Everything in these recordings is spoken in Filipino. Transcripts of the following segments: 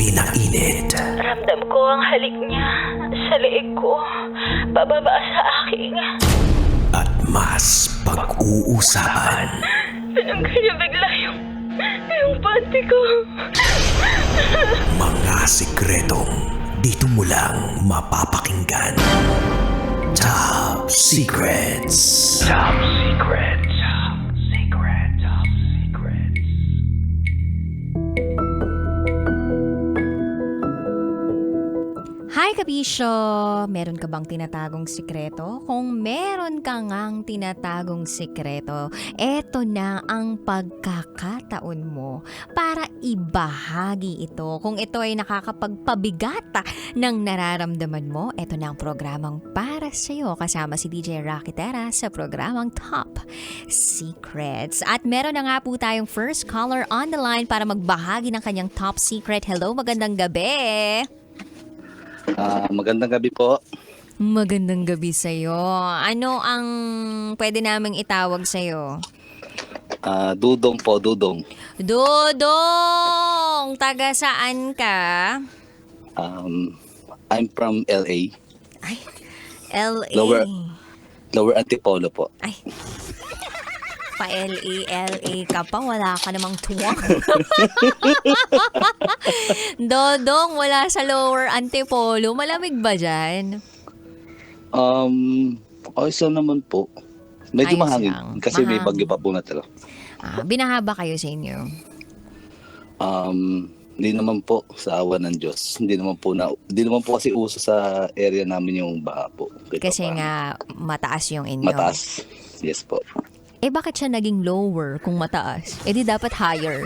grabe na init. Ramdam ko ang halik niya sa leeg ko, pababa sa aking. At mas pag-uusapan. Tinanggal niya bigla yung panty ko. Mga sikretong dito mo lang mapapakinggan. Top Secrets. Top Secrets. Top Secrets. Top Secrets. Hi kabisyo! Meron ka bang tinatagong sikreto? Kung meron ka ngang tinatagong sikreto, eto na ang pagkakataon mo para ibahagi ito. Kung ito ay nakakapagpabigat ng nararamdaman mo, eto na ang programang para sa'yo. Kasama si DJ Rocky Terra sa programang Top Secrets. At meron na nga po tayong first caller on the line para magbahagi ng kanyang top secret. Hello, magandang gabi! Magandang gabi po. Magandang gabi sa'yo. Ano ang pwede naming itawag sa'yo? Dudong po, Dudong. Dodong! Taga saan ka? I'm from LA. Ay, LA. Lower Antipolo po. Ay, pa-LA ka pa. Wala ka namang tuwang. Dodong, wala sa Lower Antipolo. Malamig ba dyan? Ayos lang naman po. Medyo Ayos mahangin. lang. Kasi may Mahangin. bagyo pa po natalo. Binahaba kayo sa inyo? Hindi naman po sa awa ng Diyos. Hindi naman po kasi uso sa area namin yung baha po. Kasi nga mataas yung inyo. Mataas. Yes po. Bakit siya naging lower kung mataas? Di dapat higher.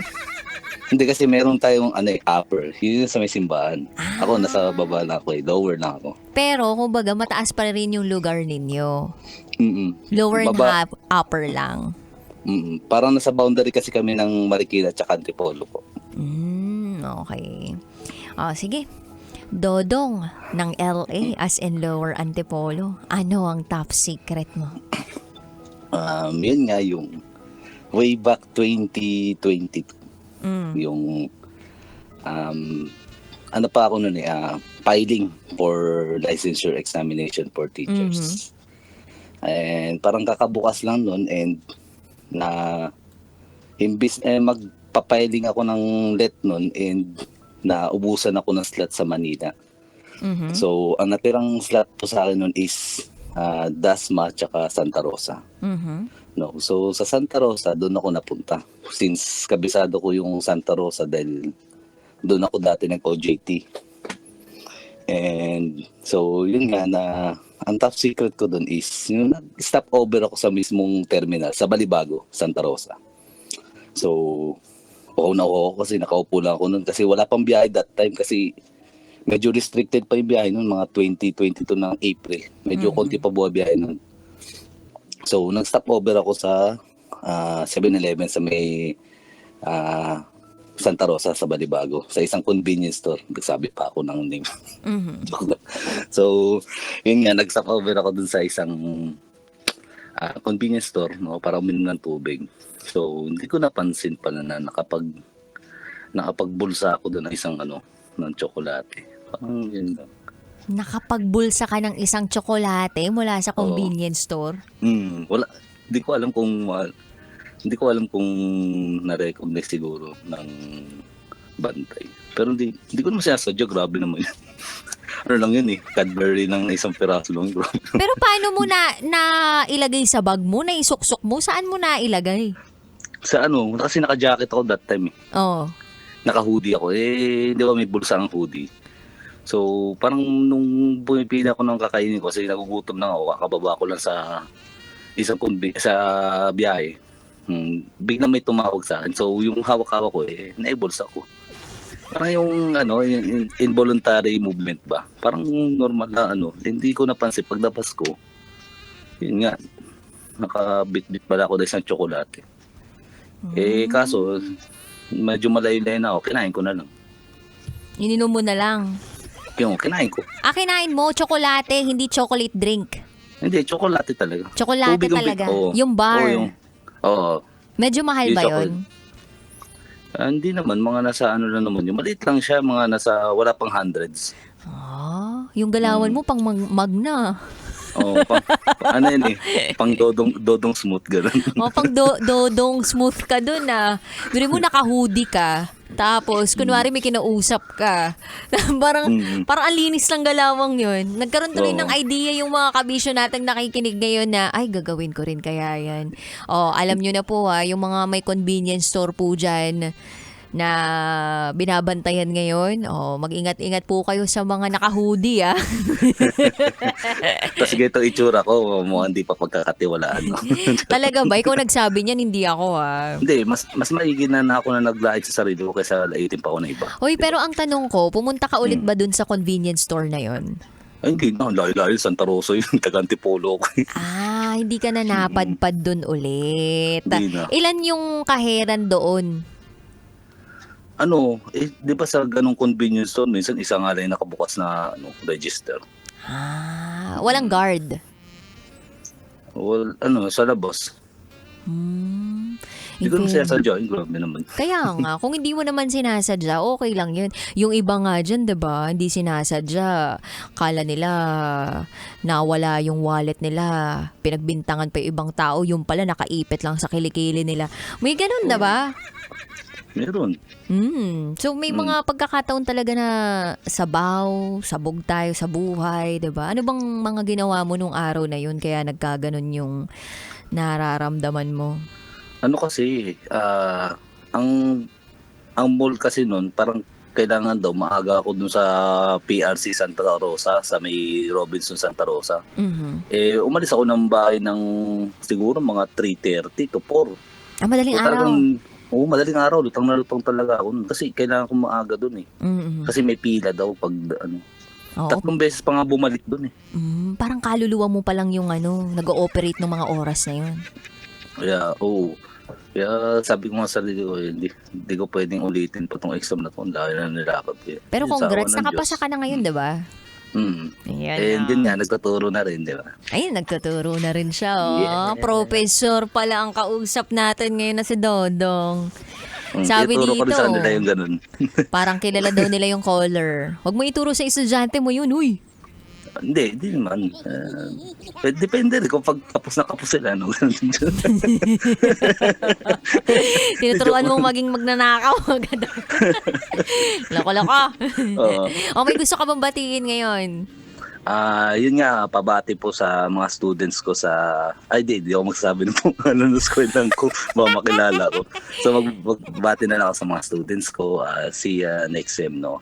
Hindi kasi meron tayong upper. Yun yung sa may simbahan. Ako nasa baba na ako Lower na ako. Pero, kumbaga, mataas pa rin yung lugar ninyo. Lower and upper lang. Parang nasa boundary kasi kami ng Marikina at Antipolo po. Okay. Sige. Dodong ng LA as in Lower Antipolo. Ano ang top secret mo? Yun nga yung way back 2022. Yung ano pa ako noon filing for licensure examination for teachers. And parang kakabukas lang noon and na imbis magpapiling ako ng let noon and naubusan ako ng slot sa Manila. So ang natirang slot po sa akin noon is Dasma tsaka Santa Rosa. No, so sa Santa Rosa doon ako napunta. Since kabisado ko yung Santa Rosa dahil doon ako dati nag-OJT. And so yun nga na ang top secret ko doon is yung nag-stop over ako sa mismong terminal sa Balibago, Santa Rosa. So na ako kasi nakaupo lang ako noon kasi wala pang biyahe that time kasi medyo restricted pa yung biyahe noon, mga 2022 ng April. Medyo konti pa buha biyahe noon. So, nag-stop over ako sa 7-Eleven sa may Santa Rosa sa Balibago, sa isang convenience store. Nagsabi pa ako ng name. So, yun nga, nag-stop over ako dun sa isang convenience store, no, para uminom ng tubig. So, hindi ko napansin pala na nakapagbulsa ako dun ng isang ng tsokolate. Parang yun lang. Nakapagbulsa ka ng isang tsokolate mula sa convenience store? Wala. Hindi ko alam kung na-recognize siguro ng bantay. Pero hindi ko naman sinasadya. Grabe naman yun. Ano lang yun Cadbury ng isang piraso lang. Pero paano mo na ilagay sa bag mo, na isuksok mo? Saan mo na ilagay? Sa kasi naka-jacket ako that time Oo. Naka-hoodie ako. Di ba may bulsa ang hoodie? So, parang nung pumipili ako ng kakainin ko, kasi nagugutom na ako, kakababa ko lang sa isang sa biyahe. Biglang may tumawag sa akin. So, yung hawak-hawak ko, naibulsa ko. Parang yung involuntary movement ba? Parang normal na hindi ko napansin paglabas ko. Yun nga, nakabit-bit pala ako ng isang tsokolate. Kaso, medyo malayo-layo na ako, kinain ko na lang. Ininom mo na lang. Yung kinain ko. Kinain mo, tsokolate, hindi chocolate drink. Hindi, tsokolate talaga. Tsokolate Tubig talaga. Oo. Yung bar. Oo. Medyo mahal Yung ba chocolate. yun? Hindi naman, mga nasa ano lang naman yun. Maliit lang siya, mga nasa wala pang hundreds. Yung galawan mo pang magna. Oo, ano yun pang dodong smooth, gano'n. Pang dodong smooth ka dun Doon mo naka-hoodie ka. Tapos, kunwari may kinausap ka. parang ang linis lang galawang yun. Nagkaroon tuloy ng idea yung mga kabisyo nating nakikinig ngayon na, ay, gagawin ko rin kaya yan. Alam nyo na po yung mga may convenience store po dyan na binabantayan ngayon. Mag-ingat-ingat po kayo sa mga naka-hoodie Tapos ganito itsura ko, mukhang hindi pa pagkakatiwalaan. No? Talaga ba? Ikaw nagsabi niyan, hindi ako Hindi, mas maigi na ako na naglait sa sarili ko kaysa laitin pa ako na iba. Hoy, pero ang tanong ko, pumunta ka ulit ba dun sa convenience store na yon? Ay, hindi na. Layo-layo, Santa Rosa yun. Tagantipolo ko. Hindi ka na napadpad dun ulit. Hindi na. Ilan yung kaheran doon? Di ba sa ganong convenience store, minsan isa nga lang yung nakabukas na register. Walang guard. Well, sa labas. Hindi ko naman sinasadya. Grabe naman. Kaya nga, kung hindi mo naman sinasadya, okay lang yun. Yung iba nga dyan, diba, hindi sinasadya. Kala nila, nawala yung wallet nila. Pinagbintangan pa yung ibang tao. Yung pala, nakaipit lang sa kilikili nila. May ganun, diba? Meron. So may mga pagkakataon talaga na sabog tayo sa buhay, 'di ba? Ano bang mga ginawa mo nung araw na yun kaya nagkaganon yung nararamdaman mo? Kasi, ang mall kasi noon, parang kailangan daw maaga ako dun sa PRC Santa Rosa, sa may Robinson Santa Rosa. Umalis ako ng bahay ng siguro mga 3:30 to 4. Madaling araw. Madaling araw, lutang na lutang talaga ako. Kasi kailangan kong maaga dun Kasi may pila daw pag 3 beses pa nga bumalik dun Parang kaluluwa mo pa lang yung nag-ooperate ng mga oras na yun. Kaya sabi ko nga sa sarili ko, hindi ko pwedeng ulitin pa tong exam na to. Dahil na nilakad. Pero congrats, nakapasa ka na ngayon, diba? Ayan, din nga, nagtuturo na rin, di ba? Ayun, nagtuturo na rin siya, Yeah. Professor pala ang kausap natin ngayon na si Dodong. Sabi Ituro ko rin dito, sa nila yung ganun. parang kilala daw nila yung caller. Huwag mo ituro sa estudyante mo yun, uy. Hindi naman. Depende rin kung pag kapos na kapos sila. No? Tinuturuan mo maging magnanakaw. Loko-loko. May gusto ka bang batiin ngayon? Yun nga, pabati po sa mga students ko sa... Di ako magsasabi ng pangalan ng eskwelahan ko. Baka makilala ko. So magbati na lang ako sa mga students ko. See you next sem, no?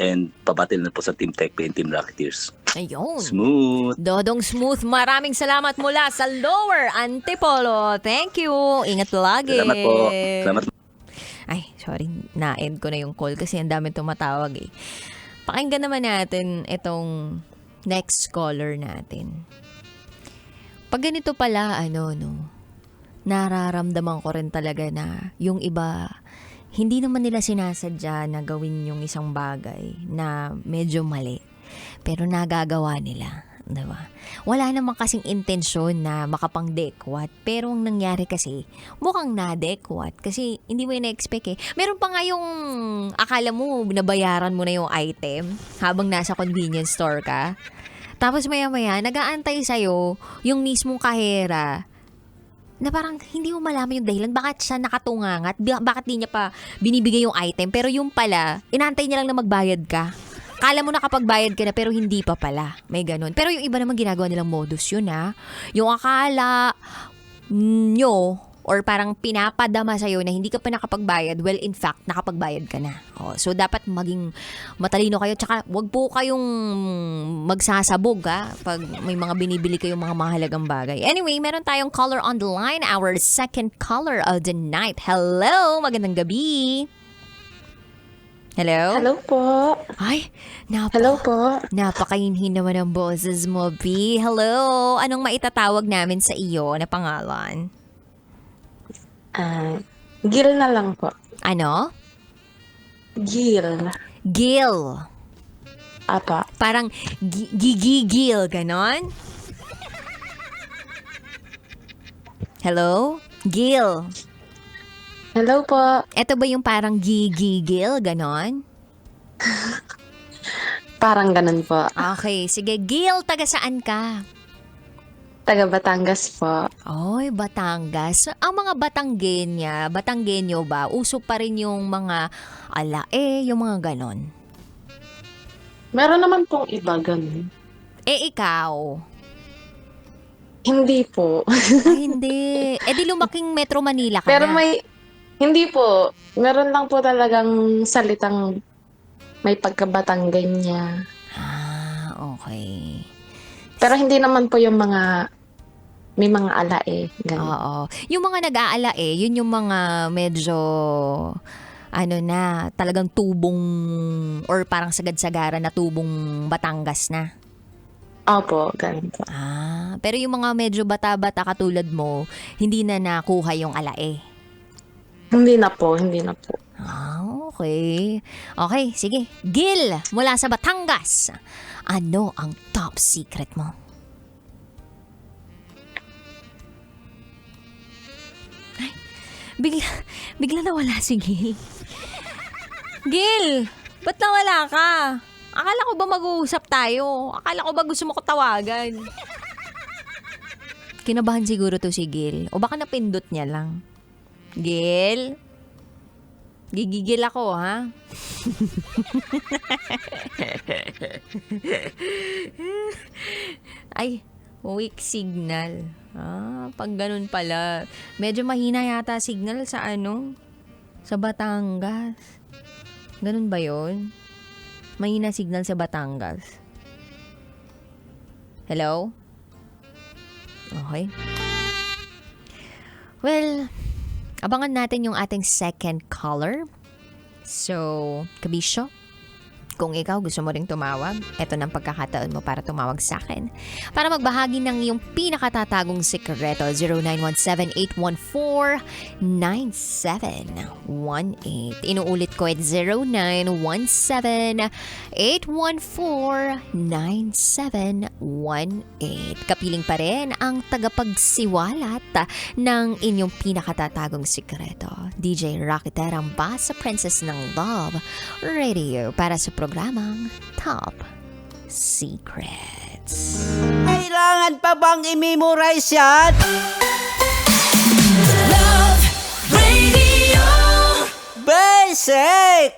And pabati na po sa Team Techpe and Team Rocketeers. Ayun. Smooth. Dodong Smooth, maraming salamat mula sa Lower Antipolo. Thank you. Ingat lagi. Salamat po. Salamat. Ay, sorry. Na-end ko na yung call kasi ang dami tumatawag eh. Pakinggan naman natin itong next caller natin. Pag ganito pala, nararamdaman ko rin talaga na yung iba, hindi naman nila sinasadya na gawin yung isang bagay na medyo mali. Pero nagagawa nila. Diba? Wala naman kasing intensyon na makapang-dekwat. Pero ang nangyari kasi, mukhang na-dekwat. Kasi hindi mo ina-expect eh. Meron pa nga yung akala mo, nabayaran mo na yung item habang nasa convenience store ka. Tapos maya-maya, nag-aantay sa'yo yung mismong kahera na parang hindi mo malaman yung dahilan. Bakit siya nakatungangat? Bakit di niya pa binibigay yung item? Pero yung pala, inaantay niya lang na magbayad ka. Kala mo nakapagbayad ka na pero hindi pa pala. May ganun. Pero yung iba naman ginagawa nilang modus yun Yung akala nyo or parang pinapadama sa'yo na hindi ka pa nakapagbayad, well, in fact, nakapagbayad ka na. So, dapat maging matalino kayo. Tsaka, wag po kayong magsasabog, pag may mga binibili kayong mga mahalagang bagay. Anyway, meron tayong caller on the line, our second caller of the night. Hello! Magandang gabi! Hello? Hello po. Ay, Hello po. napakainhin naman ang boses mo, B. Hello! Anong maitatawag namin sa iyo na pangalan? Gil na lang po. Ano? Gil. Gil. Apa. Parang gigigil, ganon? Hello? Gil. Hello po. Ito ba yung parang gigigil, ganon? Parang ganun po. Okay, sige. Gil, taga saan ka? Taga Batangas po. Oy, Batangas. Ang mga Batanggenyo ba, uso pa rin yung mga alae, yung mga ganon? Meron naman pong iba ganun. Ikaw? Hindi po. Ay, hindi. Di lumaking Metro Manila ka Pero na. hindi po. Meron lang po talagang salitang may pagkabatanggan niya. Ah, okay. Pero hindi naman po yung may mga alae. Ganun. Oo. Yung mga nag-aalae, yun yung mga medyo talagang tubong or parang sagad-sagara na tubong Batangas na. Opo, ganun po. Ah, pero yung mga medyo bata-bata katulad mo, hindi na nakuha yung alae. Hindi na po. Ah, okay. Okay, sige. Gil, mula sa Batangas. Ano ang top secret mo? Ay, bigla nawala si Gil. Gil, ba't nawala ka? Akala ko ba mag-uusap tayo? Akala ko ba gusto mo ko tawagan? Kinabahan siguro to si Gil. O baka napindot niya lang. Gil? Gigigil ako, ha? Ay, weak signal. Ah, pag ganun pala. Medyo mahina yata signal sa sa Batangas. Ganun ba yon? Mahina signal sa Batangas. Hello? Okay. Well, abangan natin yung ating second caller. So, Kabisyo, kung ikaw gusto mo ring tumawag, eto ng pagkakataon mo para tumawag sa akin. Para magbahagi ng iyong pinakatatagong sikreto, 0917-814-9718. Inuulit ko at 0917-814-9718. Kapiling pa rin ang tagapagsiwalat ng inyong pinakatatagong sikreto. DJ Rocketera ang Basa Princess ng Love Radio para sa programang Top Secrets. Kailangan pa bang i-memorize yan? Love Radio. Basic!